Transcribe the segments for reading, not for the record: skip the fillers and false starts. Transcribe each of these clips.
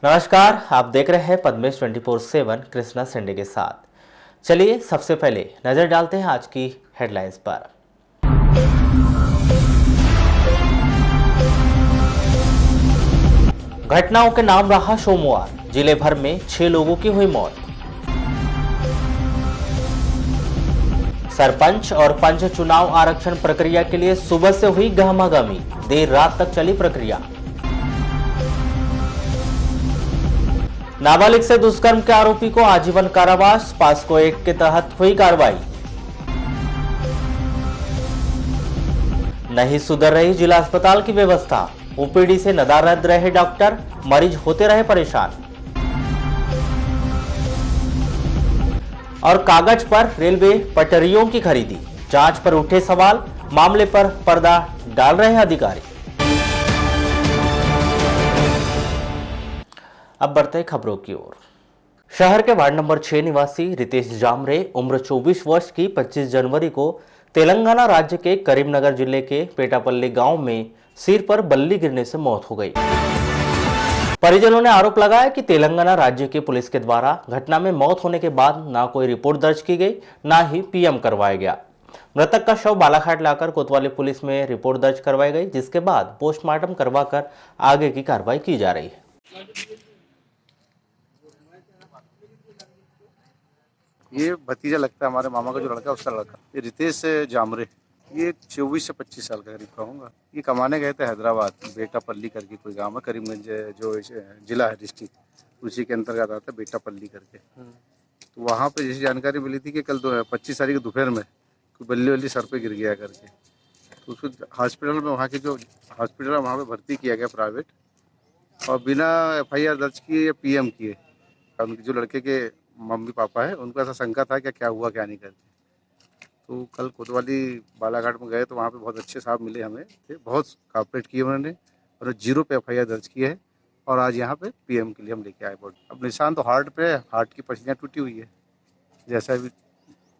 नमस्कार, आप देख रहे हैं पद्मेश 24/7 कृष्णा संडे के साथ। चलिए सबसे पहले नजर डालते हैं आज की हेडलाइंस पर। घटनाओं के नाम रहा सोमवार, जिले भर में 6 लोगों की हुई मौत। सरपंच और पंच चुनाव आरक्षण प्रक्रिया के लिए सुबह से हुई गहमागहमी, देर रात तक चली प्रक्रिया। नाबालिग से दुष्कर्म के आरोपी को आजीवन कारावास, पास्को एक्ट के तहत हुई कार्रवाई। नहीं सुधर रही जिला अस्पताल की व्यवस्था, ओपीडी से नदारद रहे डॉक्टर, मरीज होते रहे परेशान। और कागज पर रेलवे पटरियों की खरीदी, जांच पर उठे सवाल, मामले पर पर्दा डाल रहे अधिकारी। अब बढ़ते हैं खबरों की ओर। शहर के वार्ड नंबर 6 निवासी रितेश जामरे उम्र 24 वर्ष की 25 जनवरी को तेलंगाना राज्य के करीमनगर जिले के पेटापल्ली गांव में सिर पर बल्ली गिरने से मौत हो गई। परिजनों ने आरोप लगाया कि तेलंगाना राज्य की पुलिस के द्वारा घटना में मौत होने के बाद ना कोई रिपोर्ट दर्ज की गई, ना ही पीएम करवाया गया। मृतक का शव बालाघाट लाकर कोतवाली पुलिस में रिपोर्ट दर्ज करवाई गई, जिसके बाद पोस्टमार्टम करवाकर आगे की कार्रवाई की जा रही है। ये भतीजा लगता है हमारे मामा का जो लड़का है, उसका लड़का। ये रितेश जामरे, ये 24 से 25 साल का करीब कहूँगा। ये कमाने गए थे हैदराबाद, बेटापल्ली करके कोई गांव है, करीमगंज जो जिला है डिस्ट्रिक्ट, उसी के अंतर्गत आता है बेटापल्ली करके। तो वहाँ पे जैसी जानकारी मिली थी कि कल 25 तारीख की दोपहर में कोई बल्ली वल्ली सर पे गिर गया करके, तो उसको हॉस्पिटल में, वहाँ के जो हॉस्पिटल है वहाँ पर भर्ती किया गया प्राइवेट, और बिना FIR दर्ज किए या PM किए। उनके जो लड़के के मम्मी पापा है, उनको ऐसा शंका था कि क्या हुआ क्या नहीं करके। तो कल कोतवाली बालाघाट में गए तो वहाँ पे बहुत अच्छे साहब मिले हमें, बहुत कॉपरेट किए उन्होंने, और 0 पे FIR दर्ज किए है, और आज यहाँ पे PM के लिए हम लेके आए बॉडी। अब निशान तो हार्ट पे है, हार्ट की पसलियाँ टूटी हुई है, जैसा भी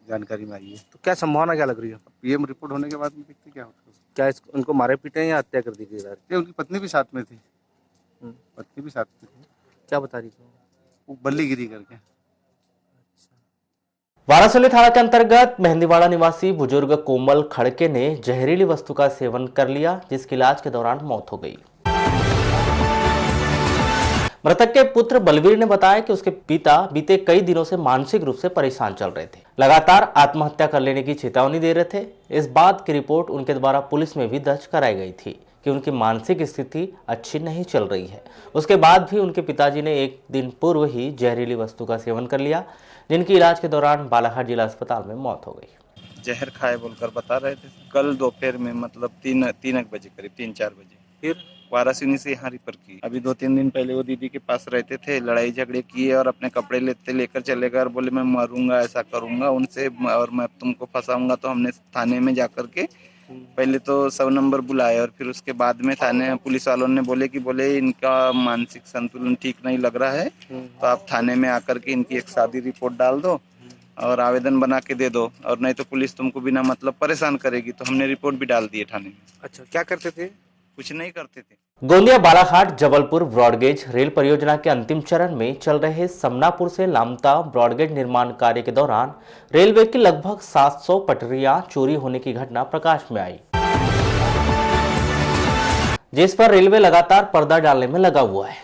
जानकारी में आई है। तो क्या संभावना क्या लग रही है? PM रिपोर्ट होने के बाद में देखते क्या होता है। क्या उनको मारे पीटे या हत्या कर दी गई? उनकी पत्नी भी साथ में थी, पत्नी भी साथ में थी। क्या बता रही थी? वो बल्ली गिरी करके। वारासोली थाना के अंतर्गत मेहंदीवाड़ा निवासी बुजुर्ग कोमल खड़के ने जहरीली वस्तु का सेवन कर लिया, जिसकी इलाज के दौरान मौत हो गई। मृतक के पुत्र बलवीर ने बताया कि उसके पिता बीते कई दिनों से मानसिक रूप से परेशान चल रहे थे, लगातार आत्महत्या कर लेने की चेतावनी दे रहे थे। इस बात की रिपोर्ट उनके द्वारा पुलिस में भी दर्ज कराई गई थी कि उनकी मानसिक स्थिति अच्छी नहीं चल रही है। उसके बाद भी उनके पिताजी ने एक दिन पूर्व ही जहरीली वस्तु का सेवन कर लिया, जिनकी इलाज के दौरान बालाघाट जिला अस्पताल में मौत हो गई। जहर खाए बोलकर बता रहे थे। कल दोपहर में मतलब 3 बजे करीब 3-4 बजे फिर वाराणसी से यहाँ रिफर की। अभी 2-3 दिन पहले वो दीदी के पास रहते थे, लड़ाई झगड़े किए और अपने कपड़े लेकर चले गए और बोले मैं मरूंगा, ऐसा करूंगा उनसे और मैं तुमको फंसाऊंगा। तो हमने थाने में जाकर के पहले तो 100 नंबर बुलाए, और फिर उसके बाद में थाने पुलिस वालों ने बोले इनका मानसिक संतुलन ठीक नहीं लग रहा है, तो आप थाने में आकर के इनकी एक सादी रिपोर्ट डाल दो और आवेदन बना के दे दो, और नहीं तो पुलिस तुमको बिना मतलब परेशान करेगी। तो हमने रिपोर्ट भी डाल दी है थाने में। अच्छा, क्या करते थे? कुछ नहीं करते थे। गोंदिया बालाघाट जबलपुर ब्रॉडगेज रेल परियोजना के अंतिम चरण में चल रहे समनापुर से लामता ब्रॉडगेज निर्माण कार्य के दौरान रेलवे की लगभग 700 पटरियां चोरी होने की घटना प्रकाश में आई, जिस पर रेलवे लगातार पर्दा डालने में लगा हुआ है।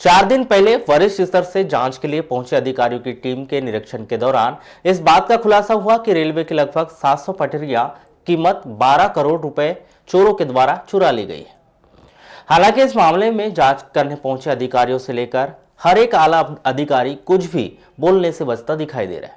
4 दिन पहले वरिष्ठ स्तर से जांच के लिए पहुंचे अधिकारियों की टीम के निरीक्षण के दौरान इस बात का खुलासा हुआ कि रेलवे की लगभग 700 पटरियां कीमत 12 करोड़ रुपए चोरों के द्वारा चुरा ली गई है। हालांकि इस मामले में जांच करने पहुंचे अधिकारियों से लेकर हर एक आला अधिकारी कुछ भी बोलने से बचता दिखाई दे रहा है,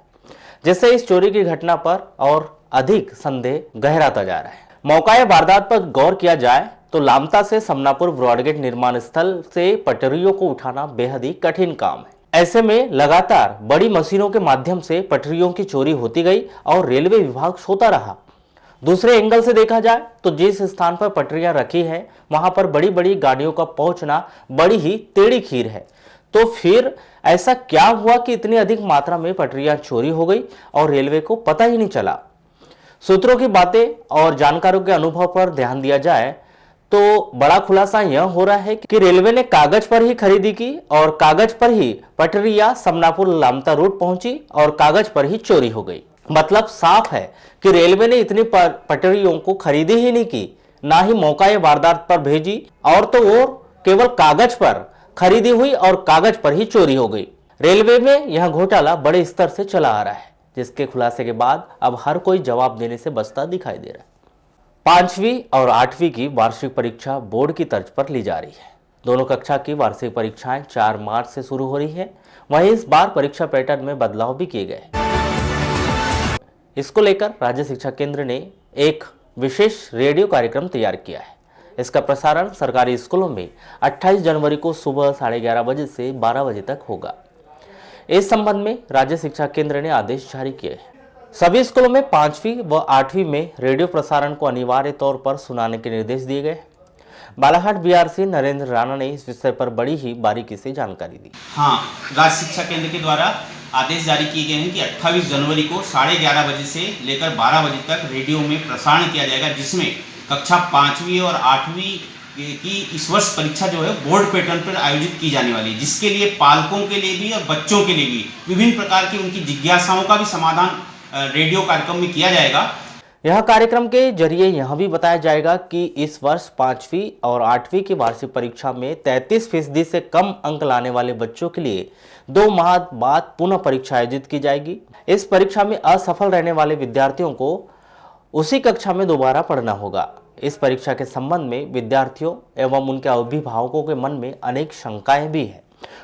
जिससे इस चोरी की घटना पर और अधिक संदेह गहराता जा रहा है। मौका वारदात पर गौर किया जाए तो लामता से समनापुर ब्रॉडगेज निर्माण स्थल से पटरियों को उठाना बेहद ही कठिन काम है। ऐसे में लगातार बड़ी मशीनों के माध्यम से पटरियों की चोरी होती गई और रेलवे विभाग सोता रहा। दूसरे एंगल से देखा जाए तो जिस स्थान पर पटरियां रखी हैं वहां पर बड़ी बड़ी गाड़ियों का पहुंचना बड़ी ही टेढ़ी खीर है। तो फिर ऐसा क्या हुआ कि इतनी अधिक मात्रा में पटरियां चोरी हो गई और रेलवे को पता ही नहीं चला? सूत्रों की बातें और जानकारों के अनुभव पर ध्यान दिया जाए तो बड़ा खुलासा यह हो रहा है कि रेलवे ने कागज पर ही खरीदी की और कागज पर ही पटरिया समनापुर लामता रोड पहुंची और कागज पर ही चोरी हो गई। मतलब साफ है कि रेलवे ने इतनी पटरियों को खरीदी ही नहीं की, ना ही मौका वारदात पर भेजी, और तो वो केवल कागज पर खरीदी हुई और कागज पर ही चोरी हो गई। रेलवे में यह घोटाला बड़े स्तर से चला आ रहा है, जिसके खुलासे के बाद अब हर कोई जवाब देने से बचता दिखाई दे रहा है। 5वीं और 8वीं की वार्षिक परीक्षा बोर्ड की तर्ज पर ली जा रही है। दोनों कक्षा की वार्षिक परीक्षाएं 4 मार्च से शुरू हो रही है। वहीं इस बार परीक्षा पैटर्न में बदलाव भी किए गए। इसको लेकर राज्य शिक्षा केंद्र ने एक विशेष रेडियो कार्यक्रम तैयार किया है। इसका प्रसारण सरकारी स्कूलों में 28 जनवरी को सुबह 11:30 बजे से 12 बजे तक होगा। इस संबंध में राज्य शिक्षा केंद्र ने आदेश जारी किए हैं। सभी स्कूलों में 5वीं व 8वीं में रेडियो प्रसारण को अनिवार्य तौर पर सुनाने के निर्देश दिए गए। बालाघाट बीआरसी नरेंद्र राणा ने इस विषय पर बड़ी ही बारीकी से जानकारी दी। हाँ, राज्य शिक्षा केंद्र के द्वारा आदेश जारी किए गए हैं कि 28 जनवरी को 11:30 बजे से लेकर 12 बजे तक रेडियो में प्रसारण किया जाएगा, जिसमें कक्षा 5वीं और 8वीं की इस वर्ष परीक्षा जो है बोर्ड पैटर्न पर आयोजित की जाने वाली है, जिसके लिए पालकों के लिए भी और बच्चों के लिए भी विभिन्न प्रकार की उनकी जिज्ञासाओं का भी समाधान रेडियो कार्यक्रम में किया जाएगा। यह कार्यक्रम के जरिए यह भी बताया जाएगा कि इस वर्ष 5वीं और 8वीं की वार्षिक परीक्षा में 33% से कम अंक लाने वाले बच्चों के लिए 2 माह बाद पुनः परीक्षा आयोजित की जाएगी। इस परीक्षा में असफल रहने वाले विद्यार्थियों को उसी कक्षा में दोबारा पढ़ना होगा। इस परीक्षा के संबंध में विद्यार्थियों एवं उनके अभिभावकों के मन में अनेक शंकाएं भी हैं।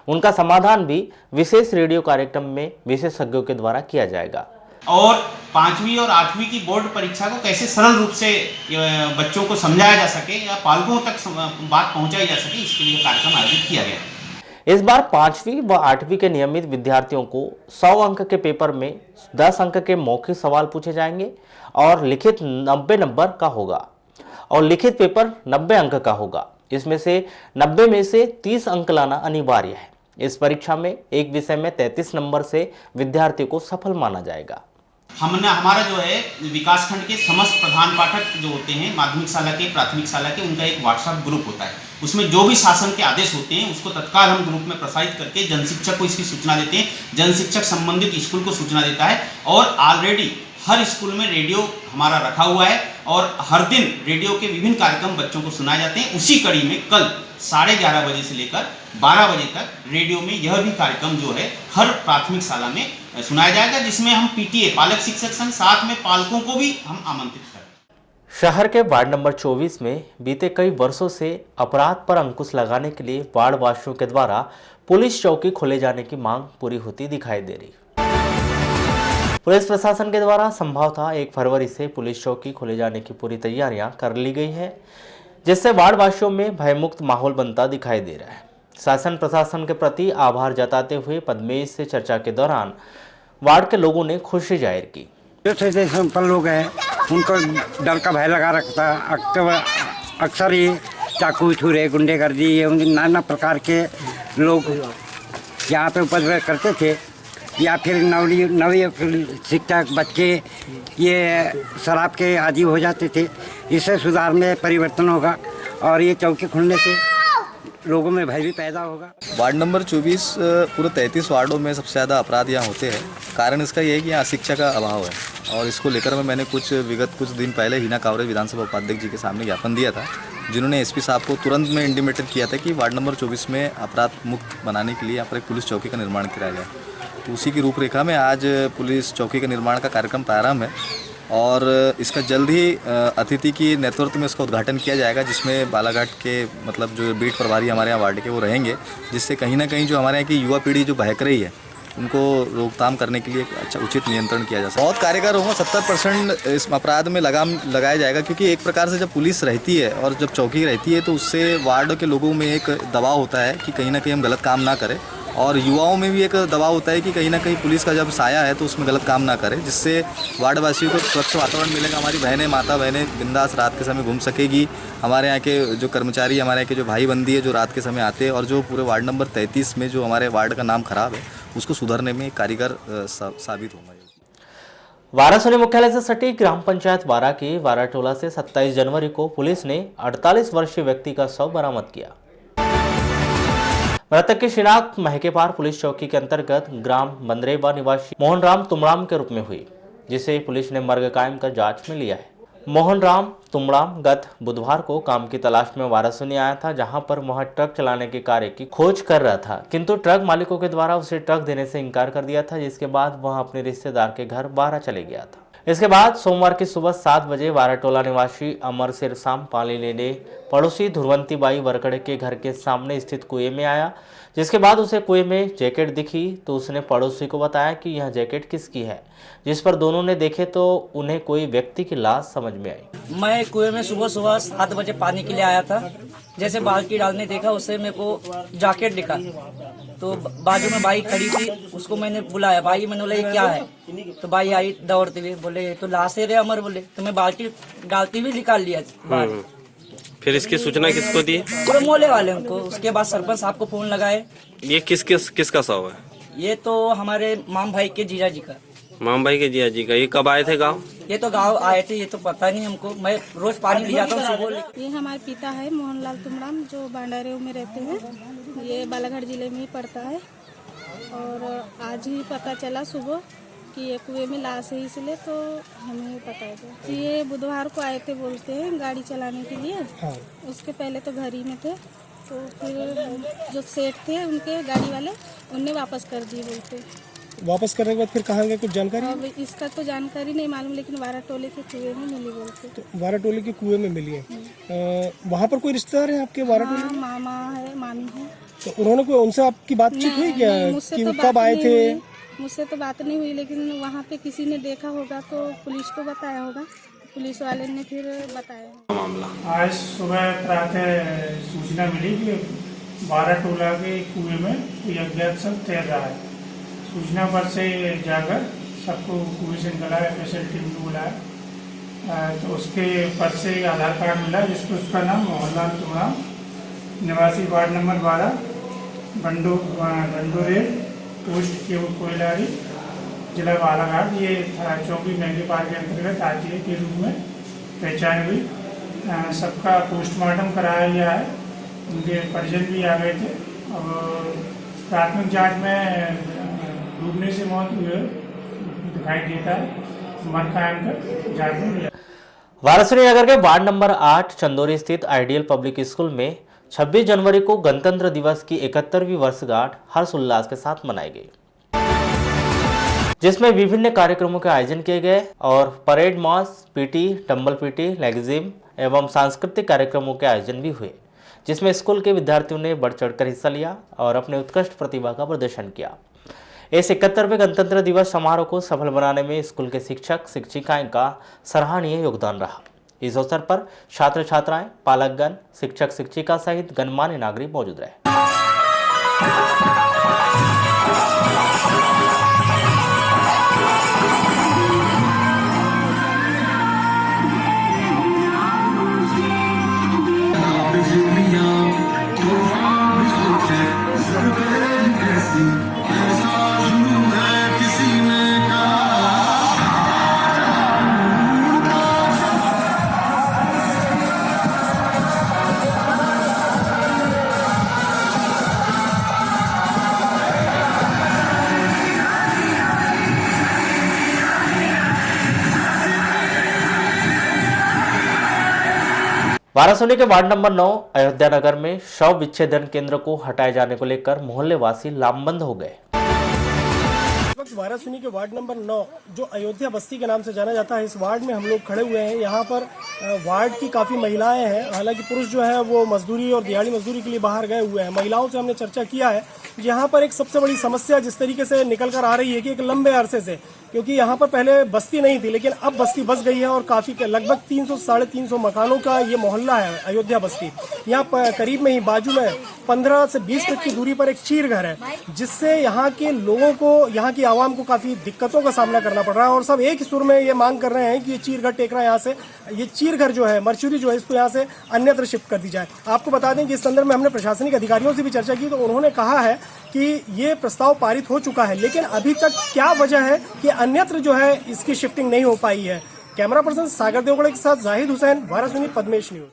उनका समाधान भी विशेष रेडियो कार्यक्रम में विशेषज्ञों के द्वारा किया जाएगा। और 5वीं और 8वीं की बोर्ड परीक्षा को कैसे सरल रूप से बच्चों को समझाया जा सके या पालकों तक बात पहुंचाई जा सके, इसके लिए कार्यक्रम आयोजित किया गया। इस बार 5वीं व 8वीं के नियमित विद्यार्थियों को 100 अंक के पेपर में 10 अंक के मौखिक सवाल पूछे जाएंगे और लिखित 90 नंबर का होगा और लिखित पेपर 90 अंक का होगा। इसमें से 90 में से 30 अंक लाना अनिवार्य है। इस परीक्षा में एक विषय में 33 नंबर से विद्यार्थी को सफल माना जाएगा। हमारा जो है विकासखंड के समस्त प्रधान पाठक जो होते हैं माध्यमिक शाला के, प्राथमिक शाला के, उनका एक व्हाट्सएप ग्रुप होता है। उसमें जो भी शासन के आदेश होते हैं उसको तत्काल हम ग्रुप में प्रसारित करके जन शिक्षक को इसकी सूचना देते हैं। जन शिक्षक संबंधित स्कूल को सूचना देता है और ऑलरेडी हर स्कूल में रेडियो हमारा रखा हुआ है और हर दिन रेडियो के विभिन्न कार्यक्रम बच्चों को सुनाए जाते हैं। उसी कड़ी में कल 11:30 बजे से लेकर 12 बजे तक रेडियो में यह भी कार्यक्रम जो है हर प्राथमिक शाला में सुनाया जाएगा, जिसमें हम पीटीए पालक शिक्षक संघ साथ में पालकों को भी हम आमंत्रित करें। शहर के वार्ड नंबर 24 में बीते कई वर्षों से अपराध पर अंकुश लगाने के लिए वार्ड वासियों के द्वारा पुलिस चौकी खोले जाने की मांग पूरी होती दिखाई दे रही। पुलिस प्रशासन के द्वारा संभवतः 1 फरवरी से पुलिस चौकी खोले जाने की पूरी तैयारियां कर ली गई है, जिससे वार्ड वासियों में भयमुक्त माहौल बनता दिखाई दे रहा है। शासन प्रशासन के प्रति आभार जताते हुए पद्मेश से चर्चा के दौरान वार्ड के लोगों ने खुशी जाहिर की। जो सिंपल लोग हैं उनको डर का भय लगा रखता, अक्सर ही चाकू छुरे गुंडेगर्दी नाना प्रकार के लोग यहाँ पे उपद्रव करते थे, या फिर नवी शिक्षक बच्चे ये शराब के आदी हो जाते थे। इससे सुधार में परिवर्तन होगा और ये चौकी खुलने से लोगों में भय भी पैदा होगा। वार्ड नंबर 24 पूरे 33 वार्डों में सबसे ज़्यादा अपराध यहाँ होते हैं। कारण इसका ये है कि यहाँ शिक्षा का अभाव है और इसको लेकर मैंने कुछ दिन पहले हिना कावरे विधानसभा उपाध्यक्ष जी के सामने ज्ञापन दिया था, जिन्होंने एसपी साहब को तुरंत में इंटीमेटेड किया था कि वार्ड नंबर 24 में अपराध मुक्त बनाने के लिए यहाँ पर एक पुलिस चौकी का निर्माण कराया जाए। तो उसी की रूपरेखा में आज पुलिस चौकी के निर्माण का कार्यक्रम प्रारंभ है और इसका जल्द ही अतिथि की नेतृत्व में इसका उद्घाटन किया जाएगा, जिसमें बालाघाट के मतलब जो बीट प्रभारी हमारे यहाँ वार्ड के वो रहेंगे, जिससे कहीं ना कहीं जो हमारे यहाँ की युवा पीढ़ी जो बहक रही है उनको रोकथाम करने के लिए अच्छा उचित नियंत्रण किया जा सकता है। बहुत कार्यकर होगा, 70% इस अपराध में लगाम लगाया जाएगा, क्योंकि एक प्रकार से जब पुलिस रहती है और जब चौकी रहती है तो उससे वार्ड के लोगों में एक दबाव होता है कि कहीं ना कहीं हम गलत काम ना करें, और युवाओं में भी एक दबाव होता है कि कहीं ना कहीं पुलिस का जब साया है तो उसमें गलत काम ना करें, जिससे वार्ड वासियों को स्वच्छ वातावरण मिलेगा। हमारी बहनें, माता बहनें बिंदास रात के समय घूम सकेगी। हमारे यहाँ के जो कर्मचारी, हमारे यहाँ के जो भाई बंदी है जो रात के समय आते हैं, और जो पूरे वार्ड नंबर 33 में जो हमारे वार्ड का नाम खराब है उसको सुधारने में कारीगर साबित होगा। वारासुनी मुख्यालय से सटी ग्राम पंचायत वारा के वाराटोला से 27 जनवरी को पुलिस ने 48 वर्षीय व्यक्ति का शव बरामद किया। मृतक की शिनाख्त महकेपार पुलिस चौकी के अंतर्गत ग्राम बंदरेबा निवासी मोहन राम तुमड़ाम के रूप में हुई, जिसे पुलिस ने मर्ग कायम कर जांच में लिया है। मोहन राम तुमड़ाम गत बुधवार को काम की तलाश में वारासुनी आया था, जहां पर वह ट्रक चलाने के कार्य की खोज कर रहा था, किंतु ट्रक मालिकों के द्वारा उसे ट्रक देने से इनकार कर दिया था, जिसके बाद वह अपने रिश्तेदार के घर बारा चले गया था। इसके बाद सोमवार की सुबह 7 बजे वाराटोला निवासी अमर सिरसाम पानी लेने पड़ोसी धुरवंती बाई वरकड़े के घर के सामने स्थित कुएं में आया, जिसके बाद उसे कुएं में जैकेट दिखी तो उसने पड़ोसी को बताया कि यह जैकेट किसकी है, जिस पर दोनों ने देखे तो उन्हें कोई व्यक्ति की लाश समझ में आई। मैं कुएं में सुबह 7 बजे पानी के लिए आया था। जैसे बाल्टी डालने देखा, उससे मेरे को जैकेट दिखा, तो बाजू में बाई खड़ी थी, उसको मैंने बुलाया, बाई मैंने बोला ये क्या है, तो बाई आई दौड़ते हुए, बोले तो लाश है रे अमर, बोले तो मैं बाल्टी डालती हुई निकाल लिया बाहर। फिर इसकी सूचना किसको दी? पूरे मोहल्ले वाले उनको। उसके बाद सरपंच साहब को फोन लगाए। ये किसका शव है? ये तो हमारे माम भाई के जीजा जी का। माम भाई के जिया जी का। ये कब आए थे गाँव? ये तो गाँव आए थे, ये तो पता नहीं हमको, मैं रोज पानी ले जाता हूँ सुबह। ये हमारे पिता है मोहनलाल तुमड़ाम, जो बांडारेव में रहते हैं। ये बालाघाट जिले में ही पड़ता है और आज ही पता चला सुबह कि ये कुएं में लाश है, इसलिए तो हमें पता है। ये बुधवार को आए थे बोलते हैं गाड़ी चलाने के लिए। उसके पहले तो घर ही में थे, तो फिर जो सेठ थे उनके गाड़ी वाले उनने वापस कर दिए बोलते। वापस करने के बाद फिर कहाँ गए, कुछ जानकारी? अब इसका तो जानकारी नहीं मालूम, लेकिन वाराटोले के कुएं में मिली बोलते। तो वाराटोले के कुएं में मिली है। वहाँ पर कोई रिश्तेदार है आपके वाराटोले? हाँ, मामा है, मामी है। तो उन्होंने कोई उनसे आपकी बातचीत हुई क्या कि वो कब आए थे? मुझसे तो बात नहीं हुई, लेकिन वहाँ पे किसी ने देखा होगा तो पुलिस को बताया होगा, पुलिस वाले ने फिर बताया मामला। आज सुबह प्रातः सूचना मिली कि वाराटोला के कुएं में कोई अज्ञात शख्स तैर रहा है। सूचना पर से जाकर सबको कुएं से निकला, स्पेशल टीम को बुलाया, तो उसके पर से आधार कार्ड मिला, जिसपे उसका नाम मोहनलाल तुमड़ाम, निवासी वार्ड नंबर 12, डंडोरे पोस्ट के कोयलारी, जिला बालाघाट। ये चौकी महकेपार के अंतर्गत आती है के रूप में पहचान हुई। सबका पोस्टमार्टम कराया गया है, उनके परिजन भी आ गए थे और प्राथमिक जांच में डूबने से मौत हुई दिखाई देता है। मर कायम कर जांच में लिया। वारासुनी नगर के वार्ड नंबर 8 चंदोरी स्थित आइडियल पब्लिक स्कूल में 26 जनवरी को गणतंत्र दिवस की 71वीं वर्षगांठ हर्षोल्लास के साथ मनाई गई, जिसमें विभिन्न कार्यक्रमों के आयोजन किए गए और परेड मार्च, पीटी, डंबल पीटी, लेगजिम एवं सांस्कृतिक कार्यक्रमों के आयोजन भी हुए, जिसमें स्कूल के विद्यार्थियों ने बढ़ चढ़कर हिस्सा लिया और अपने उत्कृष्ट प्रतिभा का प्रदर्शन किया। इस 71वें गणतंत्र दिवस समारोह को सफल बनाने में स्कूल के शिक्षक शिक्षिकाएं का सराहनीय योगदान रहा। इस अवसर पर छात्र छात्राएं, पालकगण, शिक्षक शिक्षिका सहित गणमान्य नागरिक मौजूद रहे। वारासुनी के वार्ड नंबर 9 अयोध्या नगर में शव विच्छेदन केंद्र को हटाए जाने को लेकर मोहल्ले वासी लामबंद हो गए। वारासुनी के वार्ड नंबर 9 जो अयोध्या बस्ती के नाम से जाना जाता है, इस वार्ड में हम लोग खड़े हुए हैं। यहाँ पर वार्ड की काफ़ी महिलाएं हैं, हालांकि पुरुष जो है वो मजदूरी और दिहाड़ी मजदूरी के लिए बाहर गए हुए हैं। महिलाओं से हमने चर्चा किया है। यहाँ पर एक सबसे बड़ी समस्या जिस तरीके से निकल कर आ रही है कि एक लंबे अरसे से, क्योंकि यहाँ पर पहले बस्ती नहीं थी, लेकिन अब बस्ती बस गई है और काफ़ी लगभग 300 साढ़े 300 मकानों का ये मोहल्ला है अयोध्या बस्ती। यहाँ करीब में ही बाजू में 15 से 20 फीट की दूरी पर एक चीर घर है, जिससे यहाँ के लोगों को, यहाँ की आवाम को काफ़ी दिक्कतों का सामना करना पड़ रहा है। और सब एक ही सुर में ये मांग कर रहे हैं कि ये चीर घर टेकरा यहाँ से, ये चीर घर जो है, मरचुरी जो है, इसको यहाँ से अन्यत्र शिफ्ट कर दी जाए। आपको बता दें कि इस संदर्भ में हमने प्रशासनिक अधिकारियों से भी चर्चा की, तो उन्होंने कहा है कि ये प्रस्ताव पारित हो चुका है, लेकिन अभी तक क्या वजह है कि अन्यत्र जो है इसकी शिफ्टिंग नहीं हो पाई है। कैमरा पर्सन सागर देवगढ़ के साथ जाहिद हुसैन, वाराणसी, पद्मेश न्यूज।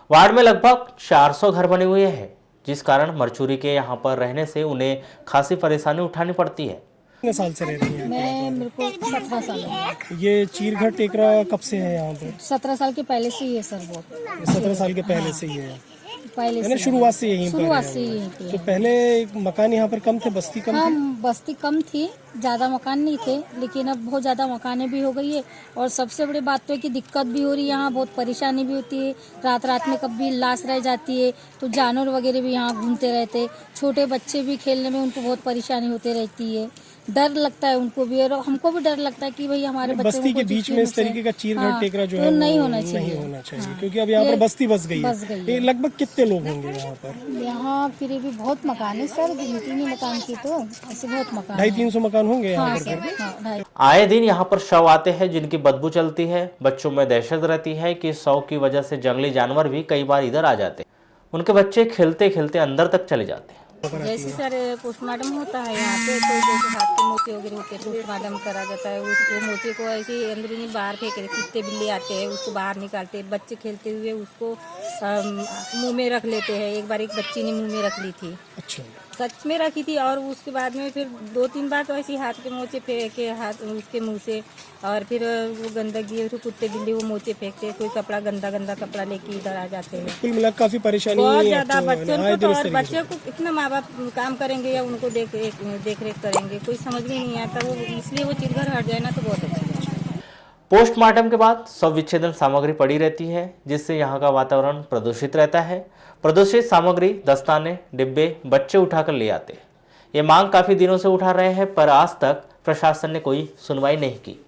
वार्ड में लगभग 400 घर बने हुए हैं, जिस कारण मरचुरी के यहाँ पर रहने से उन्हें खासी परेशानी उठानी पड़ती है। कितने साल से रह रही हैं? मेरे को 17 साल है। ये चीरघर टेकरा कब से है यहाँ पे? 17 साल के पहले से ही है सर। वो 17 साल के पहले से ही है, पहले मैंने शुरुआत से यहीं से। तो पहले मकान यहाँ पर कम थे, बस्ती कम थी? बस्ती कम थी, ज़्यादा मकान नहीं थे, लेकिन अब बहुत ज़्यादा मकानें भी हो गई है। और सबसे बड़ी बात तो है कि दिक्कत भी हो रही है, यहाँ बहुत परेशानी भी होती है। रात में कभी लाश रह जाती है, तो जानवर वगैरह भी यहाँ घूमते रहते, छोटे बच्चे भी खेलने में उनको बहुत परेशानी होती रहती है। डर लगता है उनको भी, और हमको भी डर लगता है कि भाई हमारे बस्ती के बीच में इस तरीके का चीरघर टेकरा जो है नहीं होना चाहिए, क्योंकि अब यहाँ पर बस्ती बस गई है। ये लगभग कितने लोग होंगे यहाँ पर? यहाँ फिर भी बहुत मकान है सर, गिनती नहीं मकान की, तो ऐसे बहुत मकान, 250-300 मकान होंगे यहाँ पर। आए दिन यहाँ पर शव आते हैं जिनकी बदबू चलती है। बच्चों में दहशत रहती है कि शव की वजह से जंगली जानवर भी कई बार इधर आ जाते हैं। उनके बच्चे खेलते खेलते अंदर तक चले जाते हैं। जैसे सर पोस्टमार्टम होता है यहाँ पे, तो जैसे हाथ के मोचे वगैरह होते हैं, पोस्टमार्टम करा जाता है। उस मोचे को ऐसे ही अंदर नहीं बाहर फेंक देते, कुत्ते बिल्ली आते हैं उसको बाहर निकालते हैं। बच्चे खेलते हुए उसको मुंह में रख लेते हैं। एक बार एक बच्ची ने मुंह में रख ली थी। अच्छा, सच में रखी थी। और उसके बाद में फिर 2-3 बार तो ऐसे हाथ के मोचे फेंक के हाथ उसके मुंह से, और फिर वो गंदगी तो कुत्ते बिल्ली वो मोचे फेंकते, कोई कपड़ा गंदा गंदा लेके इधर आ जाते हैं। कुल मिला काफी परेशानी बहुत ज्यादा बच्चों को, तो और बच्चे को कितना माँ बाप काम करेंगे या उनको देख रेख करेंगे, कोई समझ में नहीं आता। वो इसलिए वो चीरघर हट जाए ना तो बहुत अच्छा है। पोस्टमार्टम के बाद शव विच्छेदन सामग्री पड़ी रहती है, जिससे यहाँ का वातावरण प्रदूषित रहता है। प्रदूषित सामग्री, दस्ताने, डिब्बे बच्चे उठाकर ले आते। ये मांग काफी दिनों से उठा रहे हैं, पर आज तक प्रशासन ने कोई सुनवाई नहीं की।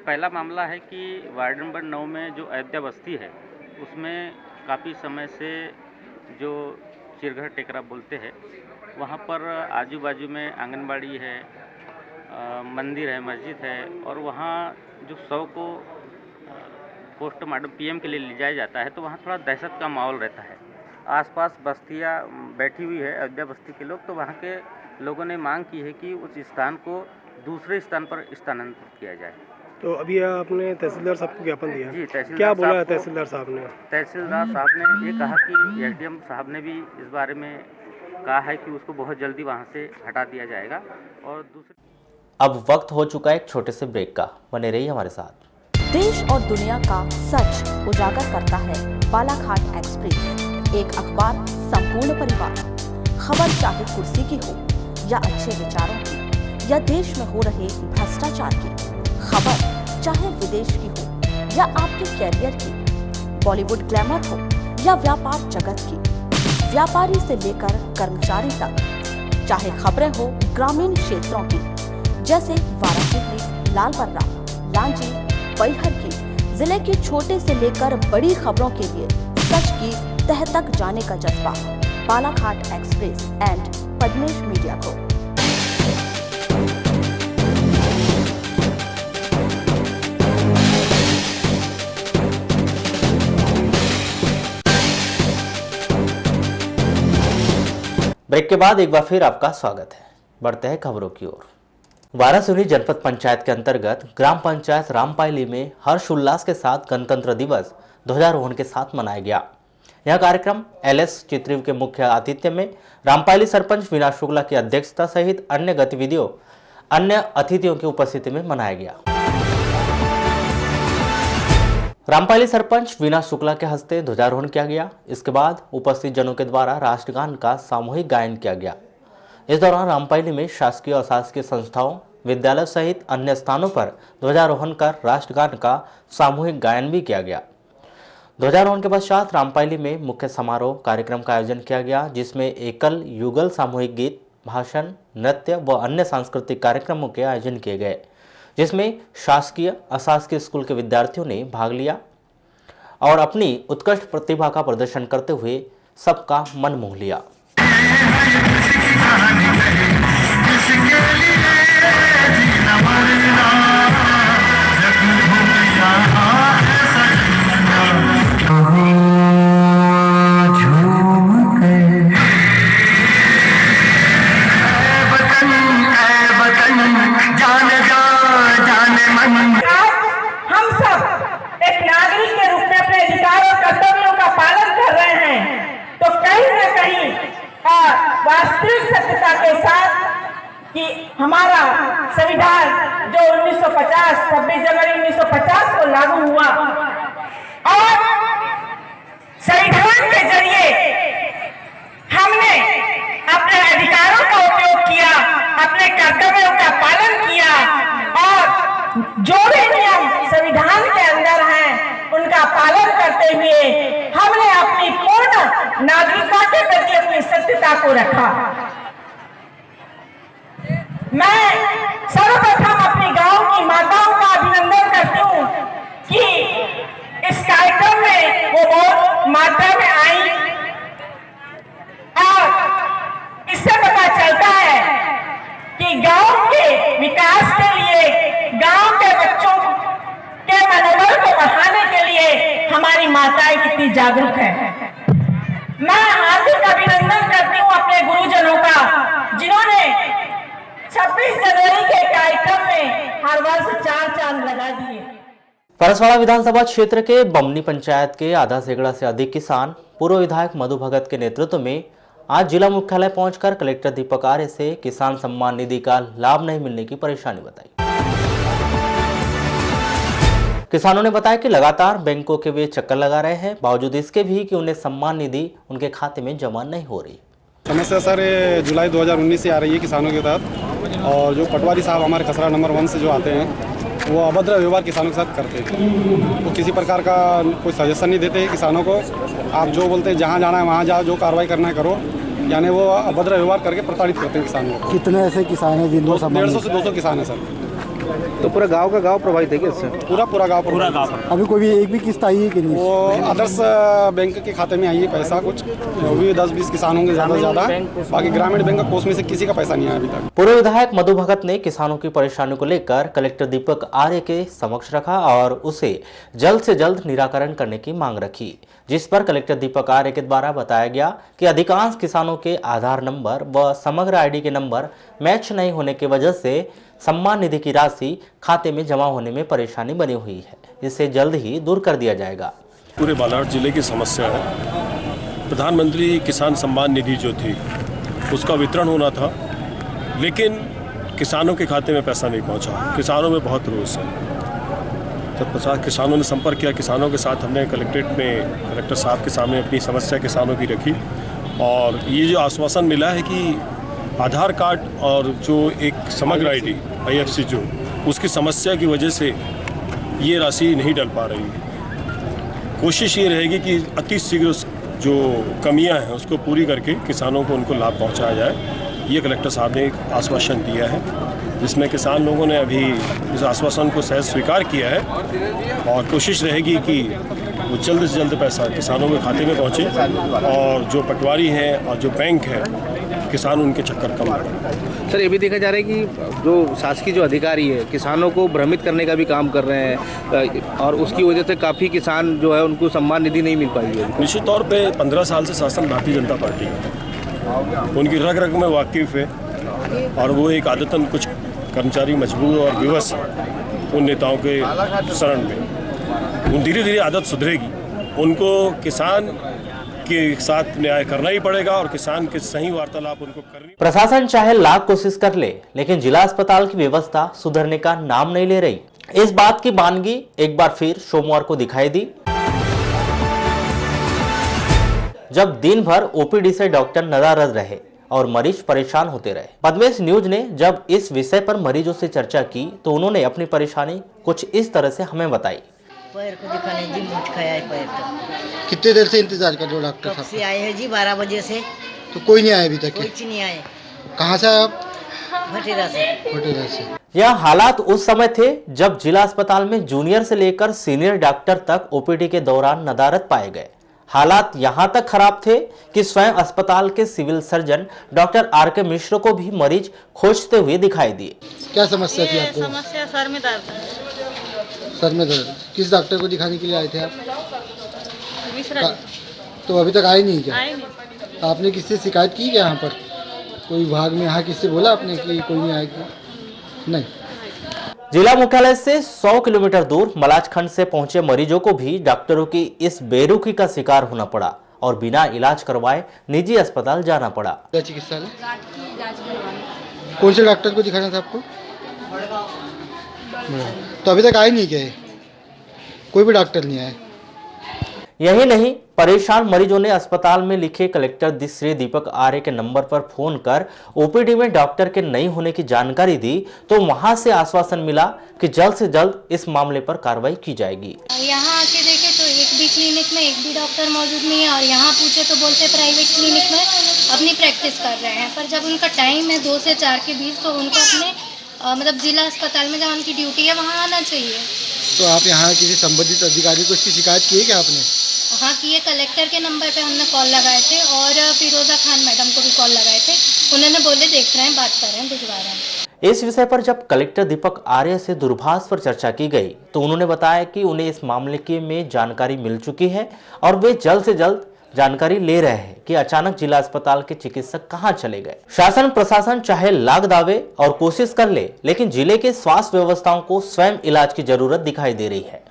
पहला मामला है कि वार्ड नंबर 9 में जो अयोध्या बस्ती है, उसमें काफ़ी समय से जो चीरघर टेकरा बोलते हैं, वहाँ पर आजू बाजू में आंगनबाड़ी है, मंदिर है, मस्जिद है, और वहाँ जो शव को पोस्टमार्टम पीएम के लिए ले जाया जाता है, तो वहाँ थोड़ा दहशत का माहौल रहता है। आसपास बस्तियाँ बैठी हुई है अयोध्या बस्ती के लोग, तो वहाँ के लोगों ने मांग की है कि उस स्थान को दूसरे स्थान पर स्थानांतरित किया जाए। तो अभी आपने तहसीलदार साहब को ज्ञापन दिया? जी, तहसीलदार क्या बोला साहब तहसीलदार साहब ने? तहसीलदार साहब ने ये कहा कि एसडीएम साहब ने भी इस बारे में कहा है कि उसको बहुत जल्दी वहाँ से हटा दिया जाएगा। और दूसरी, अब वक्त हो चुका है एक छोटे से ब्रेक का, बने रहिए हमारे साथ। देश और दुनिया का सच उजागर करता है बालाघाट एक्सप्रेस, एक अखबार संपूर्ण परिवार। खबर चाहे कुर्सी की हो या अच्छे विचारों की, या देश में हो रहे भ्रष्टाचार की, खबर चाहे विदेश की हो या आपके कैरियर की, बॉलीवुड ग्लैमर हो या व्यापार जगत की, व्यापारी से लेकर कर्मचारी तक, चाहे खबरें हो ग्रामीण क्षेत्रों की, जैसे वाराणसी, लालबर्रा, लांजी, बैहर की, जिले के छोटे से लेकर बड़ी खबरों के लिए सच की तह तक जाने का जज्बा। Balaghat express and Padmesh media को। ब्रेक के बाद एक बार फिर आपका स्वागत है। बढ़ते हैं खबरों की ओर। वाराणसी जनपद पंचायत के अंतर्गत ग्राम पंचायत रामपायली में हर्षोल्लास के साथ गणतंत्र दिवस ध्वजारोहण के साथ मनाया गया। यह कार्यक्रम एलएस चित्रीव के मुख्य आतिथ्य में रामपायली सरपंच वीना शुक्ला की अध्यक्षता सहित अन्य अतिथियों की उपस्थिति में मनाया गया। रामपायली सरपंच वीना शुक्ला के हस्ते ध्वजारोहण किया गया। इसके बाद उपस्थित जनों के द्वारा राष्ट्रगान का सामूहिक गायन किया गया। इस दौरान रामपायली में शासकीय और अशासकीय संस्थाओं, विद्यालय सहित अन्य स्थानों पर ध्वजारोहण कर राष्ट्रगान का सामूहिक गायन भी किया गया। ध्वजारोहण के पश्चात रामपायली में मुख्य समारोह कार्यक्रम का आयोजन किया गया, जिसमें एकल युगल सामूहिक गीत, भाषण, नृत्य व अन्य सांस्कृतिक कार्यक्रमों के आयोजन किए गए, जिसमें शासकीय अशासकीय स्कूल के विद्यार्थियों ने भाग लिया और अपनी उत्कृष्ट प्रतिभा का प्रदर्शन करते हुए सबका मन मोह लिया। हम सब एक नागरिक के रूप में अपने अधिकार और कर्तव्यों का पालन कर रहे हैं, तो कहीं न कहीं वास्तविक सत्यता के साथ कि हमारा संविधान जो 1950 26 जनवरी 1950 को लागू हुआ और संविधान के जरिए हमने अपने अधिकारों का उपयोग किया, अपने कर्तव्यों का पालन किया और जो भी नियम संविधान के अंदर हैं उनका पालन करते हुए हमने अपनी पूर्ण नागरिकता के प्रति अपनी सत्यता को रखा। मैं सर्वप्रथम अपनी गांव की माताओं का अभिनंदन करती हूँ कि इस कार्यक्रम में वो बहुत मात्रा में आई और इससे पता चलता है कि गांव के विकास के लिए, गांव के बच्चों के मनोबल को बढ़ाने के लिए हमारी माताएं कितनी जागरूक हैं। मैं हार्दिक अभिनंदन करती हूँ अपने गुरुजनों का, जिन्होंने 26 जनवरी के कार्यक्रम में हर वर्ष 4 चांद लगा दिए। परसवाड़ा विधानसभा क्षेत्र के बमनी पंचायत के आधा सैकड़ा से अधिक किसान पूर्व विधायक मधु भगत के नेतृत्व में आज जिला मुख्यालय पहुंचकर कलेक्टर दीपक आर्य से किसान सम्मान निधि का लाभ नहीं मिलने की परेशानी बताई। किसानों ने बताया कि लगातार बैंकों के वे चक्कर लगा रहे हैं, बावजूद इसके भी कि उन्हें सम्मान निधि उनके खाते में जमा नहीं हो रही। समस्या सर जुलाई 2019 से आ रही है किसानों के तहत, और जो पटवारी साहब हमारे खसरा नंबर 1 से जो आते हैं वो अभद्र व्यवहार किसानों के साथ करते हैं। वो किसी प्रकार का कोई सजेशन नहीं देते किसानों को, आप जो बोलते हैं जहाँ जाना है वहाँ जाओ, जो कार्रवाई करना है करो, यानी वो अभद्र व्यवहार करके प्रताड़ित करते हैं किसानों को। कितने ऐसे किसान हैं जिनको 150 से 200 किसान हैं सर। तो पूरा गांव का गांव प्रभावित है क्या इससे? पूरा गांव अभी कोई भी एक भी किस्त आई है कि नहीं? वो आदर्श बैंक के खाते में आई है पैसा, कुछ वो भी 10-20 किसान होंगे ज़्यादा से ज़्यादा, बाकी ग्रामीण बैंक का कोष में से किसी का पैसा नहीं आया अभी तक। पूर्व विधायक मधु भगत ने किसानों की परेशानी को लेकर कलेक्टर दीपक आर्य के समक्ष रखा और उसे जल्द से जल्द निराकरण करने की मांग रखी, जिस पर कलेक्टर दीपक आर्य के द्वारा बताया गया कि अधिकांश किसानों के आधार नंबर व समग्र आईडी के नंबर मैच नहीं होने की वजह से सम्मान निधि की राशि खाते में जमा होने में परेशानी बनी हुई है, इसे जल्द ही दूर कर दिया जाएगा। पूरे बालाघाट जिले की समस्या है। प्रधानमंत्री किसान सम्मान निधि जो थी उसका वितरण होना था, लेकिन किसानों के खाते में पैसा नहीं पहुंचा। किसानों में बहुत रोष है। जब किसानों ने संपर्क किया, किसानों के साथ हमने कलेक्ट्रेट में कलेक्टर साहब के सामने अपनी समस्या किसानों की रखी, और ये जो आश्वासन मिला है कि आधार कार्ड और जो एक समग्र आईडी IFC जो उसकी समस्या की वजह से ये राशि नहीं डल पा रही है। कोशिश ये रहेगी कि अति शीघ्र जो कमियां हैं उसको पूरी करके किसानों को उनको लाभ पहुंचाया जाए। ये कलेक्टर साहब ने एक आश्वासन दिया है, जिसमें किसान लोगों ने अभी इस आश्वासन को सहज स्वीकार किया है, और कोशिश रहेगी कि वो जल्द से जल्द पैसा किसानों के खाते में पहुँचे, और जो पटवारी हैं और जो बैंक है किसान उनके चक्कर कम करें। सर, ये भी देखा जा रहा है कि जो शासकीय जो अधिकारी है किसानों को भ्रमित करने का भी काम कर रहे हैं, और उसकी वजह से काफ़ी किसान जो है उनको सम्मान निधि नहीं मिल पाई है। निश्चित तौर पे 15 साल से शासन भारतीय जनता पार्टी है, उनकी रग रग में वाकिफ है, और वो एक आदतन कुछ कर्मचारी मजबूर और विवश है उन नेताओं के शरण में। उन धीरे धीरे आदत सुधरेगी, उनको किसान के साथ न्याय करना ही पड़ेगा, और किसान के सही वार्तालाप उनको करनी। प्रशासन चाहे लाख कोशिश कर ले, लेकिन जिला अस्पताल की व्यवस्था सुधरने का नाम नहीं ले रही। इस बात की बानगी एक बार फिर सोमवार को दिखाई दी, जब दिन भर ओपीडी से डॉक्टर नदारद रहे और मरीज परेशान होते रहे। पद्मेश न्यूज ने जब इस विषय पर मरीजों से चर्चा की तो उन्होंने अपनी परेशानी कुछ इस तरह से हमें बताई। पैर को दिखाने जी, मुझ खाया है पैर तो। कितने देर से इंतजार कर रहे हो डॉक्टर साहब? से आए हैं जी 12 बजे से। तो कोई नहीं आया अभी तक? कोई नहीं आए। कहाँ से आए आप? भटेरा से। भटेरा से। यह हालात उस समय थे जब जिला अस्पताल में जूनियर से लेकर सीनियर डॉक्टर तक ओपीडी के दौरान नदारद पाए गए। हालात यहां तक खराब थे कि स्वयं अस्पताल के सिविल सर्जन डॉक्टर आर.के. मिश्र को भी मरीज खोजते हुए दिखाई दिए। क्या समस्या थी आपको? समस्या सर में दर्द है। सर में दर्द। किस डॉक्टर को दिखाने के लिए आए थे आप? मिश्रा जी। तो अभी तक आए नहीं क्या? आए नहीं। आपने किससे शिकायत की क्या यहाँ पर? कोई विभाग में यहाँ किससे बोला आपने कि कोई नहीं आएगा? नहीं। जिला मुख्यालय से 100 किलोमीटर दूर मलाजखंड से पहुंचे मरीजों को भी डॉक्टरों की इस बेरुखी का शिकार होना पड़ा और बिना इलाज करवाए निजी अस्पताल जाना पड़ा। चिकित्सालय कौन से डॉक्टर को दिखाना था आपको? तो अभी तक आए नहीं क्या? कोई भी डॉक्टर नहीं आए? यही नहीं, परेशान मरीजों ने अस्पताल में लिखे कलेक्टर श्री दीपक आर्य के नंबर पर फोन कर ओपीडी में डॉक्टर के नहीं होने की जानकारी दी तो वहां से आश्वासन मिला कि जल्द से जल्द इस मामले पर कार्रवाई की जाएगी। यहाँ आके देखे तो एक भी क्लिनिक में एक भी डॉक्टर मौजूद नहीं है और यहाँ पूछे तो बोलते प्राइवेट क्लिनिक में अपनी प्रैक्टिस कर रहे हैं, पर जब उनका टाइम है 2 से 4 के बीच तो उनको अपने मतलब जिला अस्पताल में जहाँ उनकी ड्यूटी है वहाँ आना चाहिए। तो आप यहाँ किसी संबंधित अधिकारी को इसकी शिकायत की है क्या आपने? हाँ किए, कलेक्टर के नंबर पे हमने कॉल लगाए थे और फिरोजा खान मैडम को भी कॉल लगाए थे। उन्होंने बोले देख रहे हैं, बात कर रहे हैं, भिजवा रहे हैं। इस विषय पर जब कलेक्टर दीपक आर्य से दूरभाष पर चर्चा की गई तो उन्होंने बताया कि उन्हें इस मामले में जानकारी मिल चुकी है और वे जल्द से जल्द जानकारी ले रहे हैं कि अचानक जिला अस्पताल के चिकित्सक कहां चले गए। शासन प्रशासन चाहे लाख दावे और कोशिश कर ले, लेकिन जिले के स्वास्थ्य व्यवस्थाओं को स्वयं इलाज की जरूरत दिखाई दे रही है।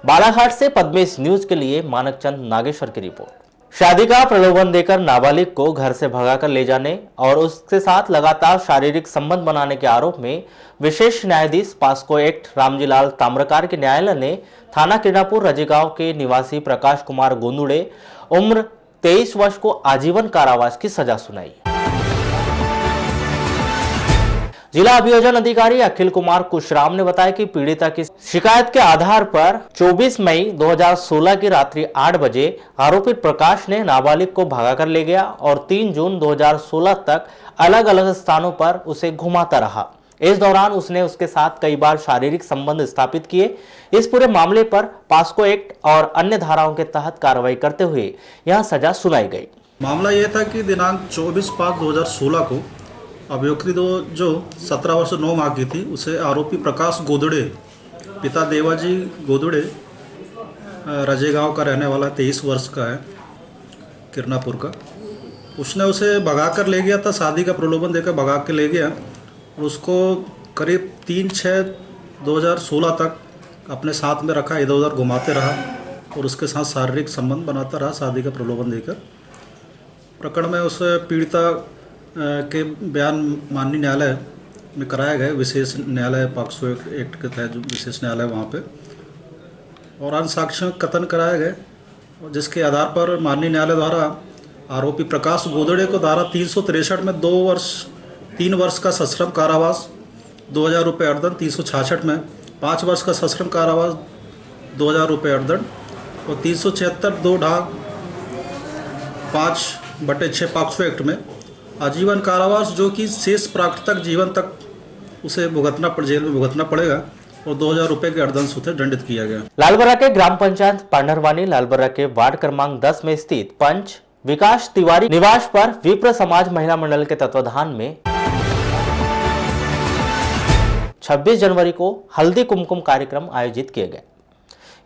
बालाघाट से पद्मेश न्यूज के लिए मानकचंद नागेश्वर की रिपोर्ट। शादी का प्रलोभन देकर नाबालिग को घर से भगाकर ले जाने और उसके साथ लगातार शारीरिक संबंध बनाने के आरोप में विशेष न्यायाधीश पास्को एक्ट रामजीलाल ताम्रकार के न्यायालय ने थाना किरणापुर रजेगांव के निवासी प्रकाश कुमार गोंदुड़े उम्र 23 वर्ष को आजीवन कारावास की सजा सुनाई। जिला अभियोजन अधिकारी अखिल कुमार कुशराम ने बताया कि पीड़िता की शिकायत के आधार पर 24 मई 2016 की रात्रि 8 बजे आरोपी प्रकाश ने नाबालिग को भगाकर ले गया और 3 जून 2016 तक अलग अलग स्थानों पर उसे घुमाता रहा। इस दौरान उसने उसके साथ कई बार शारीरिक संबंध स्थापित किए। इस पूरे मामले पर पास्को एक्ट और अन्य धाराओं के तहत कार्रवाई करते हुए यह सजा सुनाई गई। मामला यह था कि दिनांक 24/5/2016 को अभियुक्त जो 17 वर्ष 9 माह की थी उसे आरोपी प्रकाश गोदड़े पिता देवाजी गोदड़े रजेगांव का रहने वाला 23 वर्ष का है, किरणापुर का, उसने उसे भगा कर ले गया था। शादी का प्रलोभन देकर भगा के ले गया और उसको करीब 3/6/2016 तक अपने साथ में रखा, इधर उधर घुमाते रहा और उसके साथ शारीरिक संबंध बनाता रहा शादी का प्रलोभन देकर। प्रकरण में उस पीड़िता के बयान माननीय न्यायालय में कराया गया, विशेष न्यायालय पॉक्सो एक्ट के तहत जो विशेष न्यायालय वहाँ पे, और अन्य साक्ष्यों कथन कराया गए, जिसके आधार पर माननीय न्यायालय द्वारा आरोपी प्रकाश गोदड़े को धारा 363 में 3 वर्ष का सश्रम कारावास, 2000 रुपये अर्थदंड, 366 में 5 वर्ष का सश्रम कारावास, 2000 रुपये अर्थदंड और 376 5/6 पॉक्सो एक्ट में आजीवन कारावास, जो कि शेष प्राकृतिक जीवन तक उसे जेल में भुगतना पड़ेगा और 2000 रुपये के अर्थदंड से दंडित किया गया। लालबर्रा के ग्राम पंचायत पांडरवानी लालबर्रा के वार्ड क्रमांक 10 में स्थित पंच विकास तिवारी निवास पर विप्र समाज महिला मंडल के तत्वाधान में 26 जनवरी को हल्दी कुमकुम कार्यक्रम आयोजित किए गए।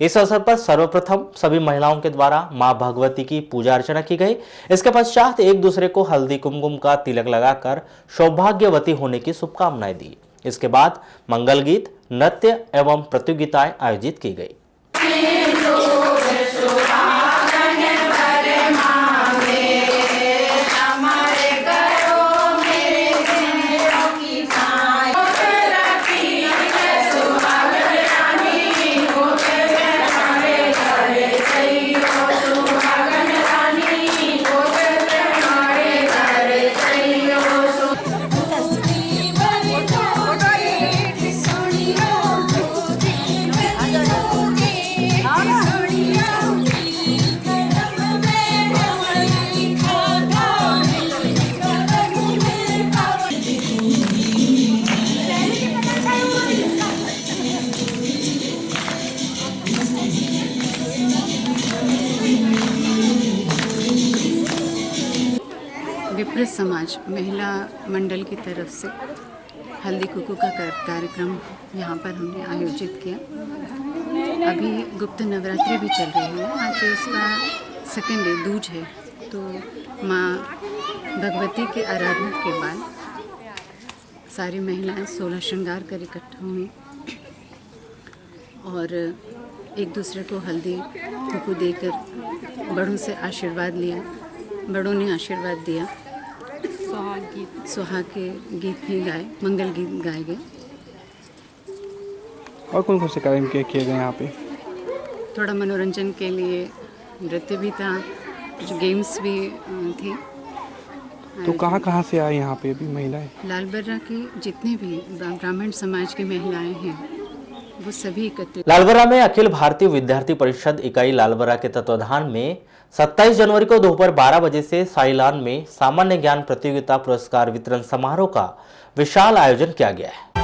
इस अवसर पर सर्वप्रथम सभी महिलाओं के द्वारा मां भगवती की पूजा अर्चना की गई। इसके पश्चात एक दूसरे को हल्दी कुमकुम का तिलक लगाकर सौभाग्यवती होने की शुभकामनाएं दी। इसके बाद मंगल गीत, नृत्य एवं प्रतियोगिताएं आयोजित की गई। सूरज समाज महिला मंडल की तरफ से हल्दी कुकू का कार्यक्रम यहाँ पर हमने आयोजित किया। अभी गुप्त नवरात्रि भी चल रही है, आज उसका सेकेंड डे दूज है। तो माँ भगवती की आराधना के बाद सारी महिलाएं 16 श्रृंगार कर इकट्ठा हुई और एक दूसरे को हल्दी कुकू देकर बड़ों से आशीर्वाद लिया। बड़ों ने आशीर्वाद दिया। सुहाग के गीत भी गाए, मंगल गीत गाए गए। और कौन कौन से कार्यक्रम किए गए यहाँ पे? थोड़ा मनोरंजन के लिए नृत्य भी था, कुछ गेम्स भी थी। तो कहाँ से आए यहाँ पे अभी महिलाएं? लालबर्रा की जितने भी ब्राह्मण समाज की महिलाएं हैं वो सभी एकत्रित। लालबर्रा में अखिल भारतीय विद्यार्थी परिषद इकाई लालबर्रा के तत्वाधान में 27 जनवरी को दोपहर 12 बजे से साइलान में सामान्य ज्ञान प्रतियोगिता पुरस्कार वितरण समारोह का विशाल आयोजन किया गया है।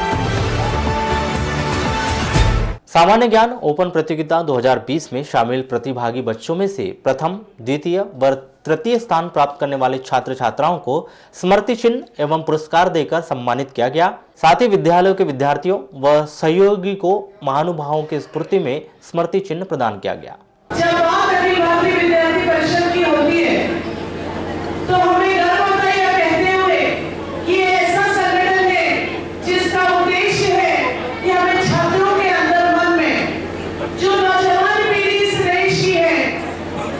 सामान्य ज्ञान ओपन प्रतियोगिता 2020 में शामिल प्रतिभागी बच्चों में से प्रथम, द्वितीय व तृतीय स्थान प्राप्त करने वाले छात्र छात्राओं को स्मृति चिन्ह एवं पुरस्कार देकर सम्मानित किया गया। साथ ही विद्यालयों के विद्यार्थियों व सहयोगी को महानुभावों की स्मृति में स्मृति चिन्ह प्रदान किया गया। जब बात अखिल भारतीय विद्यार्थी परिषद की होती है तो हमें गर्व होता है यह कहते हुए कि ये ऐसा संगठन है जिसका उद्देश्य है कि हमें छात्रों के अंदर मन में जो नौजवान पीढ़ी इस देश की है,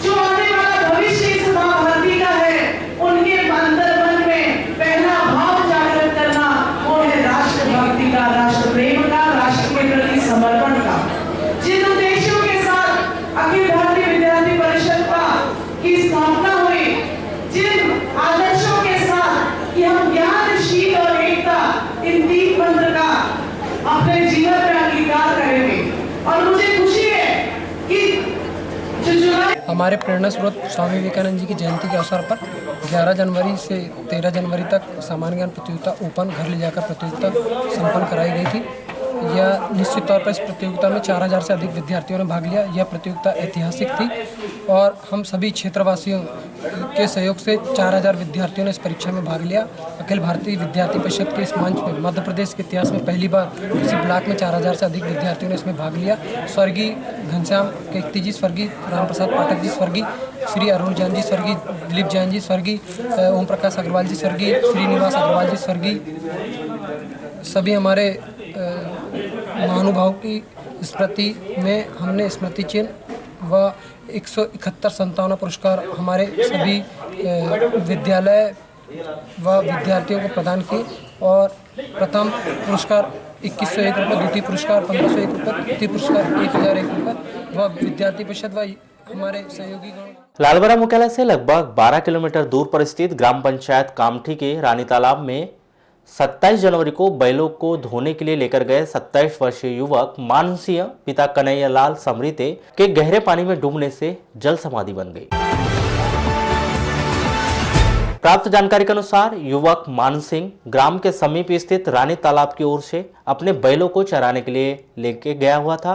जो आने वाला भविष्य इस माँ भारती का है, उनके अंदर मन में पहला भाव जागृत करना वो है राष्ट्रभक्ति का, राष्ट्र प्रेम का, राष्ट्र के प्रति समर्पण का। जिन उद्देश्यों के साथ अखिल भारतीय विद्यार्थी परिषद की स्थापना हुई, जिन आदर्शों के साथ कि हम ज्ञान, शील और एकता इन 3 मंत्र का अपने जीवन में अंगीकार करेंगे। और मुझे खुशी है कि जुलाई हमारे प्रेरणा स्रोत स्वामी विवेकानंद जी की जयंती के अवसर पर 11 जनवरी से 13 जनवरी तक सामान्य ज्ञान प्रतियोगिता ओपन घर ले जाकर प्रतियोगिता संपन्न कराई गई थी। यह निश्चित तौर पर इस प्रतियोगिता में 4000 से अधिक विद्यार्थियों ने भाग लिया। यह प्रतियोगिता ऐतिहासिक थी और हम सभी क्षेत्रवासियों के सहयोग से 4000 विद्यार्थियों ने इस परीक्षा में भाग लिया। अखिल भारतीय विद्यार्थी परिषद के इस मंच में मध्य प्रदेश के इतिहास में पहली बार किसी ब्लॉक में 4000 से अधिक विद्यार्थियों ने इसमें भाग लिया। स्वर्गीय घनश्याम केकती जी, स्वर्गीय राम प्रसाद पाठक जी, स्वर्गीय श्री अरुण जैन जी, स्वर्गीय दिलीप जैन जी, स्वर्गीय ओम प्रकाश अग्रवाल जी, स्वर्गीय श्रीनिवास अग्रवाल जी, स्वर्गीय सभी हमारे महानुभाव की स्मृति में हमने स्मृति चिन्ह व 171 संतावना पुरस्कार हमारे सभी विद्यालय व विद्यार्थियों को प्रदान किए। और प्रथम पुरस्कार 2101 रुपये, द्वितीय पुरस्कार 1501 रुपये, तृतीय पुरस्कार 1001 रुपये व विद्यार्थी परिषद व हमारे सहयोगी गण। लालबर्रा मुख्यालय से लगभग 12 किलोमीटर दूर पर स्थित ग्राम पंचायत कामठी के रानी तालाब में 27 जनवरी को बैलों को धोने के लिए लेकर गए 27 वर्षीय युवक मानसिंह पिता कन्हैयालाल समरीते के गहरे पानी में डूबने से जल समाधि बन गई। प्राप्त जानकारी के अनुसार युवक मानसिंह ग्राम के समीप स्थित रानी तालाब की ओर से अपने बैलों को चराने के लिए लेके गया हुआ था,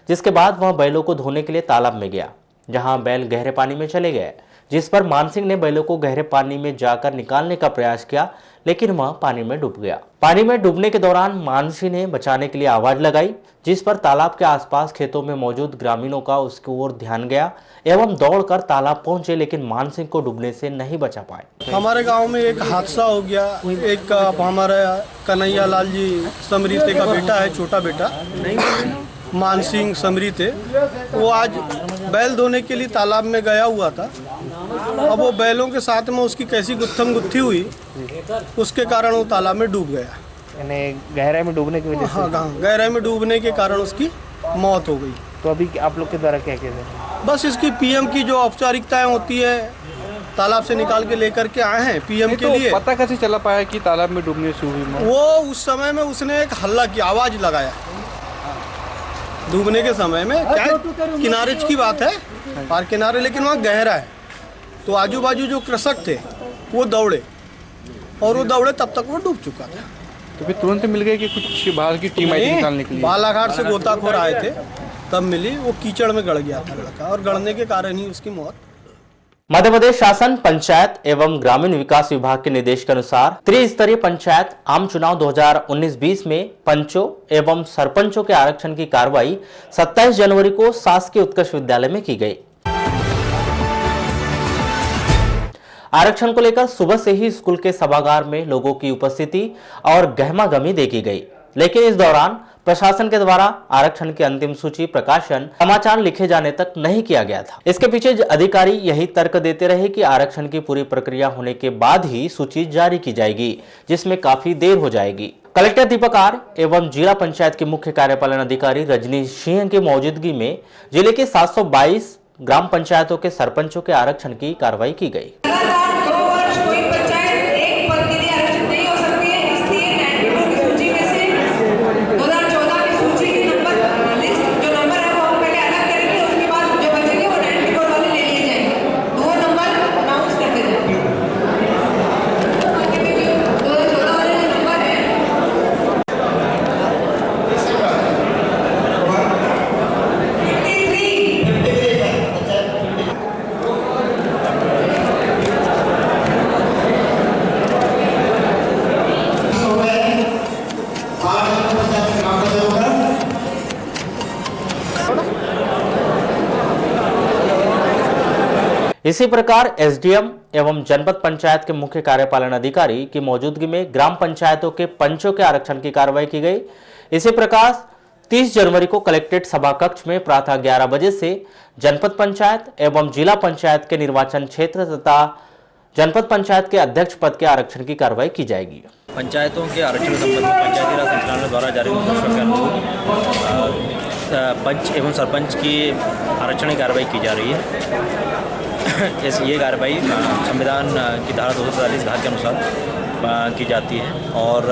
जिसके बाद वह बैलों को धोने के लिए तालाब में गया, जहां बैल गहरे पानी में चले गए, जिस पर मानसिंह ने बैलों को गहरे पानी में जाकर निकालने का प्रयास किया, लेकिन वह पानी में डूब गया। पानी में डूबने के दौरान मानसिंह ने बचाने के लिए आवाज लगाई, जिस पर तालाब के आसपास खेतों में मौजूद ग्रामीणों का उसकी ओर ध्यान गया एवं दौड़कर तालाब पहुंचे, लेकिन मानसिंह को डूबने से नहीं बचा पाए। हमारे गांव में एक हादसा हो गया। एक हमारा कन्हैयालाल जी समरीते का बेटा है, छोटा बेटा मानसिंह समरीते, वो आज बैल धोने के लिए तालाब में गया हुआ था। अब वो बैलों के साथ में उसकी कैसी गुत्थम गुत्थी हुई, उसके कारण वो तालाब में डूब गया। यानी गहराई में डूबने की वजह से? हाँ, गहराई में डूबने के कारण उसकी मौत हो गई। तो अभी आप लोग के द्वारा क्या कहते हैं? बस इसकी पीएम की जो औपचारिकताएं होती है, तालाब से निकाल के लेकर के आए हैं पीएम के लिए। पता कैसे चला पाया कि तालाब में डूबने से हुई मौत? वो उस समय में उसने एक हल्ला की आवाज लगाया डूबने के समय में। क्या किनारे की बात है, पार किनारे, लेकिन वहाँ गहरा है, तो आजू बाजू जो कृषक थे वो दौड़े, और वो दौड़े तब तक वो डूब चुका था। तो फिर तुरंत मिल गए कि कुछ बाहर की टीम आई थी निकालने के लिए? बालाघाट से गोताखोर आए थे, तब मिली। वो कीचड़ में गड़ गया था लड़का, और गड़ने के कारण ही उसकी मौत मध्य प्रदेश शासन पंचायत एवं ग्रामीण विकास विभाग के निर्देश के अनुसार त्रिस्तरीय पंचायत आम चुनाव 2019-20 में पंचों एवं सरपंचों के आरक्षण की कार्रवाई 27 जनवरी को शासकीय उत्कृष्ट विद्यालय में की गई। आरक्षण को लेकर सुबह से ही स्कूल के सभागार में लोगों की उपस्थिति और गहमागहमी देखी गई, लेकिन इस दौरान प्रशासन के द्वारा आरक्षण की अंतिम सूची प्रकाशन समाचार लिखे जाने तक नहीं किया गया था। इसके पीछे अधिकारी यही तर्क देते रहे कि आरक्षण की पूरी प्रक्रिया होने के बाद ही सूची जारी की जाएगी, जिसमें काफी देर हो जाएगी। कलेक्टर दीपक आर एवं जिला पंचायत के मुख्य कार्यपालन अधिकारी रजनी सिंह की मौजूदगी में जिले के 722 ग्राम पंचायतों के सरपंचों के आरक्षण की कार्रवाई की गई। इसी प्रकार एसडीएम एवं जनपद पंचायत के मुख्य कार्यपालन अधिकारी की मौजूदगी में ग्राम पंचायतों के पंचों के आरक्षण की कार्रवाई की गई। इसी प्रकार 30 जनवरी को कलेक्ट्रेट सभा कक्ष में प्रातः 11 बजे से जनपद पंचायत एवं जिला पंचायत के निर्वाचन क्षेत्र तथा जनपद पंचायत के अध्यक्ष पद के आरक्षण की कार्रवाई की जाएगी। पंचायतों के आरक्षण संबंधी पंचायती राज संचालनालय द्वारा जारी निर्देशों के अनुरूप पंच एवं सरपंच की आरक्षण की कार्रवाई की जा रही है। ये कार्रवाई संविधान की धारा 243 भाग के अनुसार की जाती है और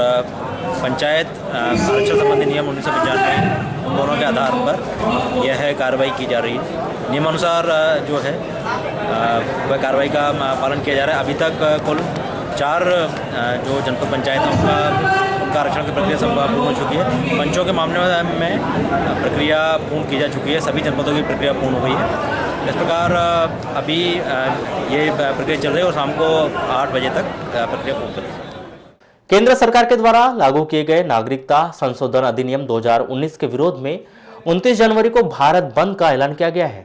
पंचायत आरक्षण संबंधी नियम 1995 उन दोनों के आधार पर यह कार्रवाई की जा रही है। नियमानुसार जो है वह कार्रवाई का पालन किया जा रहा है। अभी तक कुल 4 जो जनपद पंचायत हैं उनका आरक्षण की प्रक्रिया संपूर्ण हो चुकी है। पंचों के मामले में प्रक्रिया पूर्ण की जा चुकी है। सभी जनपदों की प्रक्रिया पूर्ण हो गई है। इस प्रकार अभी ये प्रक्रिया चल रही है और शाम को 8 बजे तक प्रक्रिया पूर्ण करेगी। केंद्र सरकार के द्वारा लागू किए गए नागरिकता संशोधन अधिनियम 2019 के विरोध में 29 जनवरी को भारत बंद का ऐलान किया गया है,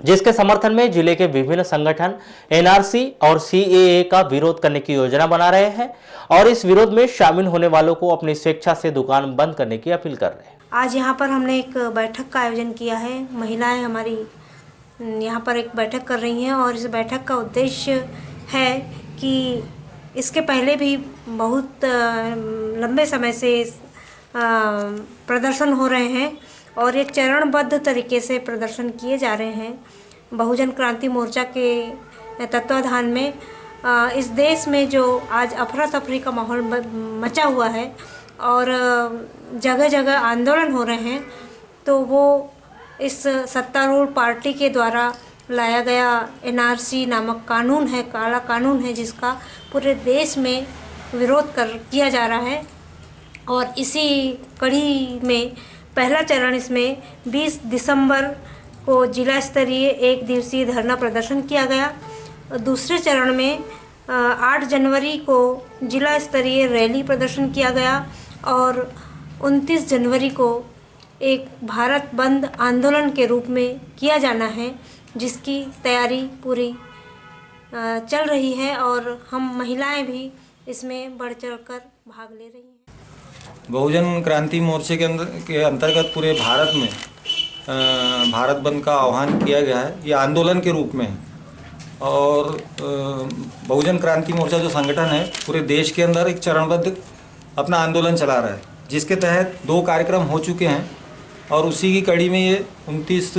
जिसके समर्थन में जिले के विभिन्न संगठन एनआरसी और सीएए का विरोध करने की योजना बना रहे हैं और इस विरोध में शामिल होने वालों को अपनी स्वेच्छा से दुकान बंद करने की अपील कर रहे हैं। आज यहाँ पर हमने एक बैठक का आयोजन किया है। महिलाएं हमारी यहाँ पर एक बैठक कर रही हैं और इस बैठक का उद्देश्य है कि इसके पहले भी बहुत लंबे समय से प्रदर्शन हो रहे हैं और ये चरणबद्ध तरीके से प्रदर्शन किए जा रहे हैं। बहुजन क्रांति मोर्चा के तत्वाधान में इस देश में जो आज अफरा तफरी का माहौल मचा हुआ है और जगह जगह आंदोलन हो रहे हैं, तो वो इस सत्तारूढ़ पार्टी के द्वारा लाया गया एनआरसी नामक कानून है, काला कानून है, जिसका पूरे देश में विरोध किया जा रहा है। और इसी कड़ी में पहला चरण इसमें 20 दिसंबर को जिला स्तरीय 1 दिवसीय धरना प्रदर्शन किया गया। दूसरे चरण में 8 जनवरी को जिला स्तरीय रैली प्रदर्शन किया गया और 29 जनवरी को एक भारत बंद आंदोलन के रूप में किया जाना है, जिसकी तैयारी पूरी चल रही है और हम महिलाएं भी इसमें बढ़ चढ़कर भाग ले रही हैं। बहुजन क्रांति मोर्चे के अंतर्गत पूरे भारत में भारत बंद का आह्वान किया गया है। ये आंदोलन के रूप में है और बहुजन क्रांति मोर्चा जो संगठन है पूरे देश के अंदर एक चरणबद्ध अपना आंदोलन चला रहा है, जिसके तहत 2 कार्यक्रम हो चुके हैं और उसी की कड़ी में ये 29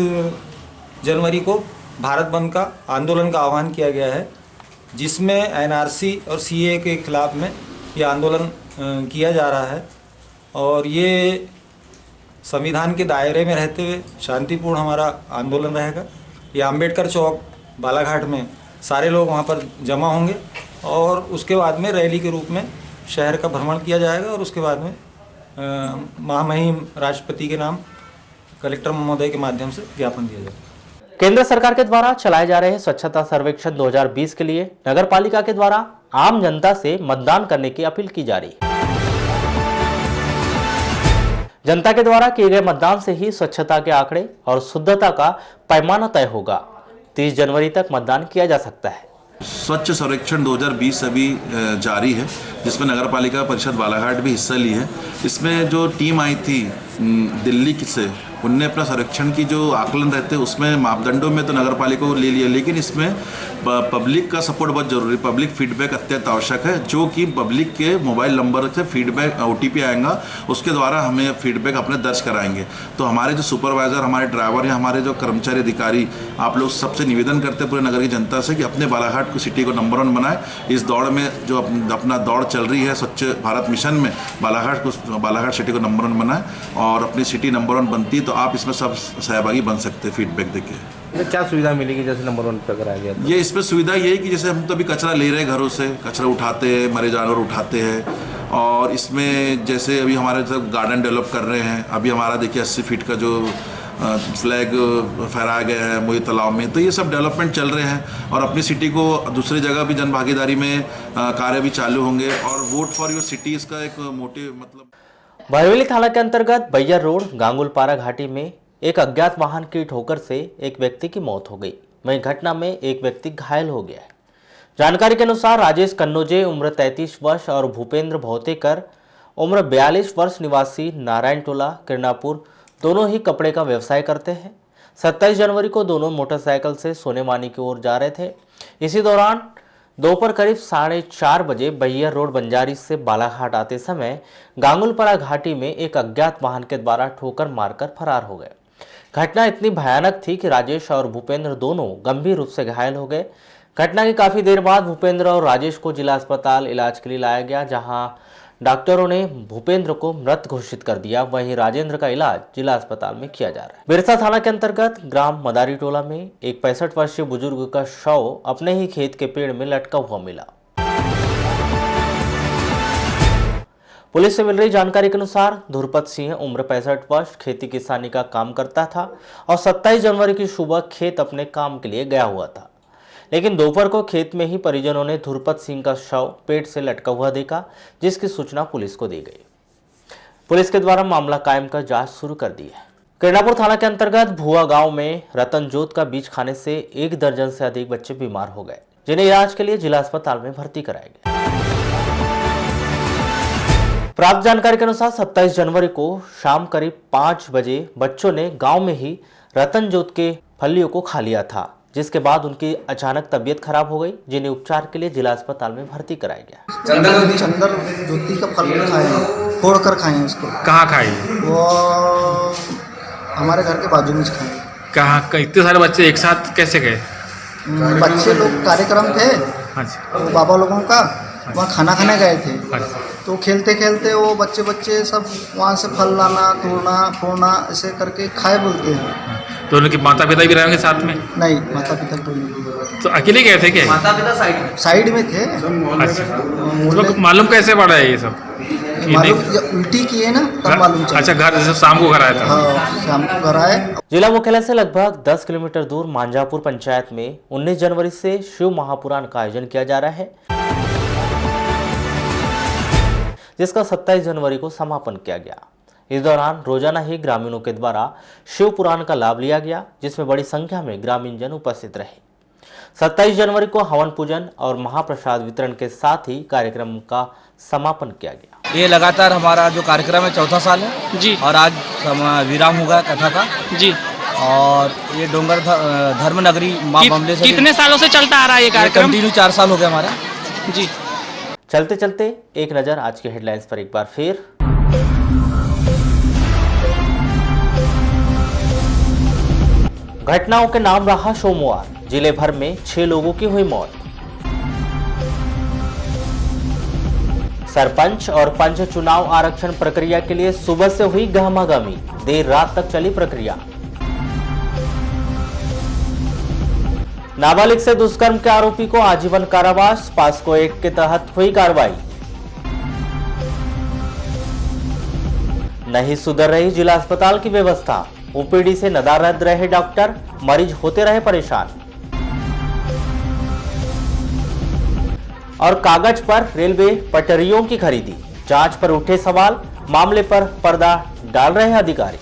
जनवरी को भारत बंद का आंदोलन का आह्वान किया गया है, जिसमें एनआरसी और सीए के खिलाफ में ये आंदोलन किया जा रहा है और ये संविधान के दायरे में रहते हुए शांतिपूर्ण हमारा आंदोलन रहेगा। ये अंबेडकर चौक बालाघाट में सारे लोग वहाँ पर जमा होंगे और उसके बाद में रैली के रूप में शहर का भ्रमण किया जाएगा और उसके बाद में महामहिम राष्ट्रपति के नाम कलेक्टर महोदय के माध्यम से ज्ञापन दिया जाएगा। केंद्र सरकार के द्वारा चलाए जा रहे स्वच्छता सर्वेक्षण 2020 के लिए नगर पालिका के द्वारा आम जनता से मतदान करने की अपील की जा रही है। जनता के द्वारा किए गए मतदान से ही स्वच्छता के आंकड़े और शुद्धता का पैमाना तय होगा। 30 जनवरी तक मतदान किया जा सकता है। स्वच्छ सर्वेक्षण 2020 अभी जारी है, जिसमें नगर पालिका परिषद बालाघाट भी हिस्सा ली है। इसमें जो टीम आई थी दिल्ली से, उनने अपना सर्वेक्षण की जो आकलन रहते हैं उसमें मापदंडों में तो नगर पालिका को ले लिया, लेकिन इसमें पब्लिक का सपोर्ट बहुत जरूरी, पब्लिक फीडबैक अत्यंत आवश्यक है, जो कि पब्लिक के मोबाइल नंबर से फीडबैक OTP आएगा, उसके द्वारा हमें फीडबैक अपने दर्ज कराएंगे। तो हमारे जो सुपरवाइज़र, हमारे ड्राइवर या हमारे जो कर्मचारी अधिकारी, आप लोग सबसे निवेदन करते हैं पूरे नगर की जनता से कि अपने बालाघाट को सिटी को नंबर 1 बनाए। इस दौड़ में जो अपना दौड़ चल रही है स्वच्छ भारत मिशन में, बालाघाट सिटी को नंबर 1 बनाए और अपनी सिटी नंबर 1 बनती है तो आप इसमें सब सहभागी बन सकते हैं फीडबैक देके। क्या सुविधा मिलेगी जैसे नंबर 1 पे कराया गया? ये इसमें सुविधा ये है कि जैसे हम तो अभी कचरा ले रहे हैं, घरों से कचरा उठाते हैं, मरे जानवर उठाते हैं, और इसमें जैसे अभी हमारे सब गार्डन डेवलप कर रहे हैं। अभी हमारा देखिए 80 फीट का जो फ्लैग फहराया गया है मोई तालाब में, तो ये सब डेवलपमेंट चल रहे हैं और अपनी सिटी को दूसरी जगह भी जन भागीदारी में कार्य भी चालू होंगे। और वोट फॉर योर सिटी इसका एक मोटिव मतलब। बरवेली थाना के अंतर्गत बैयर रोड गांगुलपारा घाटी में एक अज्ञात वाहन की ठोकर से एक व्यक्ति की मौत हो गई। वहीं घटना में एक व्यक्ति घायल हो गया है। जानकारी के अनुसार राजेश कन्नौजे उम्र 33 वर्ष और भूपेंद्र भौतेकर उम्र 42 वर्ष निवासी नारायण टोला किरनापुर दोनों ही कपड़े का व्यवसाय करते हैं। 27 जनवरी को दोनों मोटरसाइकिल से सोनेमानी की ओर जा रहे थे। इसी दौरान दोपहर करीब 4:30 बजे बैयर रोड बंजारी से बालाघाट आते समय गांगुलपारा घाटी में एक अज्ञात वाहन के द्वारा ठोकर मारकर फरार हो गए। घटना इतनी भयानक थी कि राजेश और भूपेंद्र दोनों गंभीर रूप से घायल हो गए। घटना की काफी देर बाद भूपेंद्र और राजेश को जिला अस्पताल इलाज के लिए लाया गया, जहां डॉक्टरों ने भूपेंद्र को मृत घोषित कर दिया। वहीं राजेंद्र का इलाज जिला अस्पताल में किया जा रहा है। बिरसा थाना के अंतर्गत ग्राम मदारी टोला में एक 65 वर्षीय बुजुर्ग का शव अपने ही खेत के पेड़ में लटका हुआ मिला। पुलिस से मिल रही जानकारी के अनुसार धुरपत सिंह उम्र 65 वर्ष खेती किसानी का काम करता था और 27 जनवरी की सुबह खेत अपने काम के लिए गया हुआ था, लेकिन दोपहर को खेत में ही परिजनों ने धुरपत सिंह का शव पेट से लटका हुआ देखा, जिसकी सूचना पुलिस को दी गई। पुलिस के द्वारा मामला कायम कर जांच शुरू कर दी है। किरनापुर थाना के अंतर्गत भुआ गांव में रतन जोत का बीज खाने से 1 दर्जन से अधिक बच्चे बीमार हो गए, जिन्हें इलाज के लिए जिला अस्पताल में भर्ती कराया गया। प्राप्त जानकारी के अनुसार 27 जनवरी को शाम करीब 5 बजे बच्चों ने गांव में ही रतन जोत के फलियों को खा लिया था, जिसके बाद उनकी अचानक तबीयत खराब हो गई, जिन्हें उपचार के लिए जिला अस्पताल में भर्ती कराया गया। चंदर ज्योति का फल खाए, फोड़ कर खाए उसको। कहाँ खाए? वो हमारे घर के बाजू में खाए। कहाँ? इतने सारे बच्चे एक साथ कैसे गए? बच्चे लोग कार्यक्रम थे तो बाबा लोगों का, वहाँ खाना खाने गए थे। तो खेलते खेलते वो बच्चे सब वहाँ से फल लाना, तोड़ना, फोड़ना ऐसे करके खाए बोलते हैं। तो उनके माता पिता भी रहेंगे साथ में? नहीं, माता पिता तो नहीं। तो अकेले गए थे क्या? माता पिता साइड में थे। अच्छा, तो मालूम कैसे पड़ा है ये सब? मालूम उल्टी किए ना तब मालूम चला। अच्छा, घर जैसे शाम को घर आया था? हाँ, शाम को घर आए। जिला मुख्यालय से लगभग 10 किलोमीटर दूर मांझापुर पंचायत में 19 जनवरी से शिव महापुराण का आयोजन किया जा रहा है, जिसका 27 जनवरी को समापन किया गया। इस दौरान रोजाना ही ग्रामीणों के द्वारा शिव पुराण का लाभ लिया गया, जिसमें बड़ी संख्या में ग्रामीण जन उपस्थित रहे। 27 जनवरी को हवन पूजन और महाप्रसाद वितरण के साथ ही कार्यक्रम का समापन किया गया। ये लगातार हमारा जो कार्यक्रम है 4था साल है जी, और आज विराम होगा कथा का जी। और ये डोंगर धर्म नगरी माँ बमले से कितने सालों से चलता आ रहा है ये कार्यक्रम? कंटिन्यू 4 साल हो गया हमारा जी। चलते चलते एक नजर आज के हेडलाइंस पर एक बार फिर। घटनाओं के नाम रहा सोमवार, जिले भर में 6 लोगों की हुई मौत। सरपंच और पंच चुनाव आरक्षण प्रक्रिया के लिए सुबह से हुई गहमागहमी, देर रात तक चली प्रक्रिया। नाबालिग से दुष्कर्म के आरोपी को आजीवन कारावास, पास्को एक्ट के तहत हुई कार्रवाई। नहीं सुधर रही जिला अस्पताल की व्यवस्था, ओपीडी से नदारद रहे डॉक्टर, मरीज होते रहे परेशान। और कागज पर रेलवे पटरियों की खरीदी, जांच पर उठे सवाल, मामले पर पर्दा डाल रहे अधिकारी।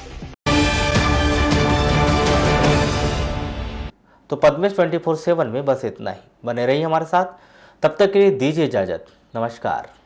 तो पद्मेश 24/7 में बस इतना ही। बने रहिए हमारे साथ, तब तक के लिए दीजिए इजाजत। नमस्कार।